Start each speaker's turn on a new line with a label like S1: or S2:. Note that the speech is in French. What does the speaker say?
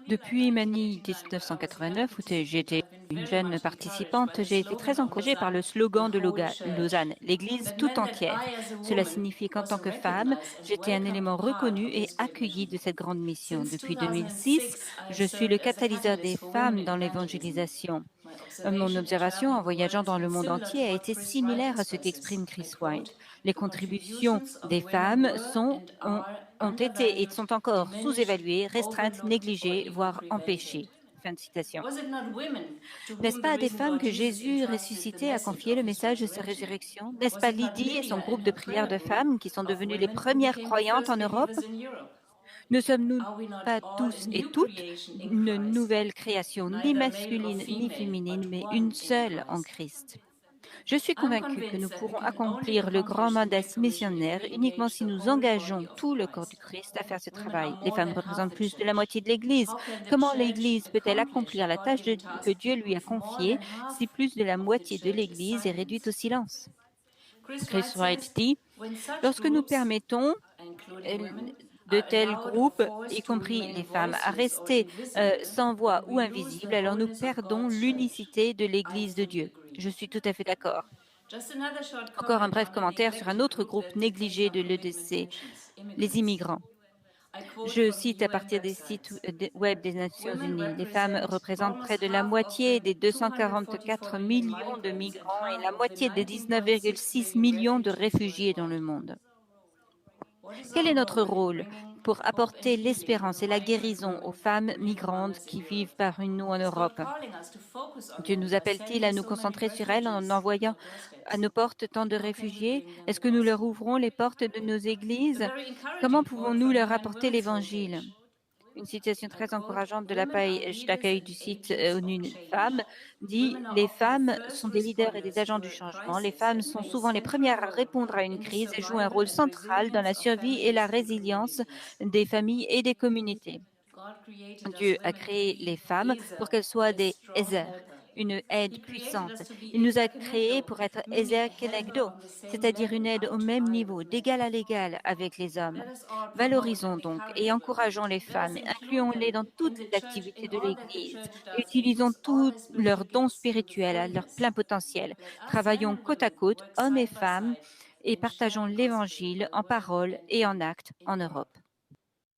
S1: Depuis Mani 1989, j'étais une jeune participante, j'ai été très encouragée par le slogan de Lausanne, l'Église tout entière. Cela signifie qu'en tant que femme, j'étais un élément reconnu et accueilli de cette grande mission. Depuis 2006, je suis le catalyseur des femmes dans l'évangélisation. Mon observation en voyageant dans le monde entier a été similaire à ce qu'exprime Chris White. Les contributions des femmes ont été et sont encore sous-évaluées, restreintes, négligées, voire empêchées. Fin de citation. N'est-ce pas à des femmes que Jésus ressuscité a confié le message de sa résurrection? N'est-ce pas Lydie et son groupe de prières de femmes qui sont devenues les premières croyantes en Europe? Ne sommes-nous pas tous et toutes une nouvelle création, ni masculine ni féminine, mais une seule en Christ? Je suis convaincue que nous pourrons accomplir le grand mandat missionnaire uniquement si nous engageons tout le corps du Christ à faire ce travail. Les femmes représentent plus de la moitié de l'Église. Comment l'Église peut-elle accomplir la tâche que Dieu lui a confiée si plus de la moitié de l'Église est réduite au silence? Chris Wright dit, lorsque nous permettons euh, de tels groupes, y compris les femmes, à rester sans voix ou invisibles, alors nous perdons l'unicité de l'Église de Dieu. Je suis tout à fait d'accord. Encore un bref commentaire sur un autre groupe négligé de l'EDC, les immigrants. Je cite à partir des sites web des Nations Unies. Les femmes représentent près de la moitié des 244 millions de migrants et la moitié des 19,6 millions de réfugiés dans le monde. Quel est notre rôle pour apporter l'espérance et la guérison aux femmes migrantes qui vivent parmi nous en Europe? Dieu nous appelle-t-il à nous concentrer sur elles en envoyant à nos portes tant de réfugiés? Est-ce que nous leur ouvrons les portes de nos églises? Comment pouvons-nous leur apporter l'Évangile? Une citation très encourageante de la page d'accueil du site ONU Femmes dit: les femmes sont des leaders et des agents du changement. Les femmes sont souvent les premières à répondre à une crise et jouent un rôle central dans la survie et la résilience des familles et des communautés. Dieu a créé les femmes pour qu'elles soient des Ezer, une aide puissante. Il nous a créés pour être Ezer Kenegdo, c'est-à-dire une aide au même niveau, d'égal à l'égal avec les hommes. Valorisons donc et encourageons les femmes, incluons-les dans toutes les activités de l'Église et utilisons tous leurs dons spirituels à leur plein potentiel. Travaillons côte à côte, hommes et femmes, et partageons l'Évangile en parole et en actes en Europe.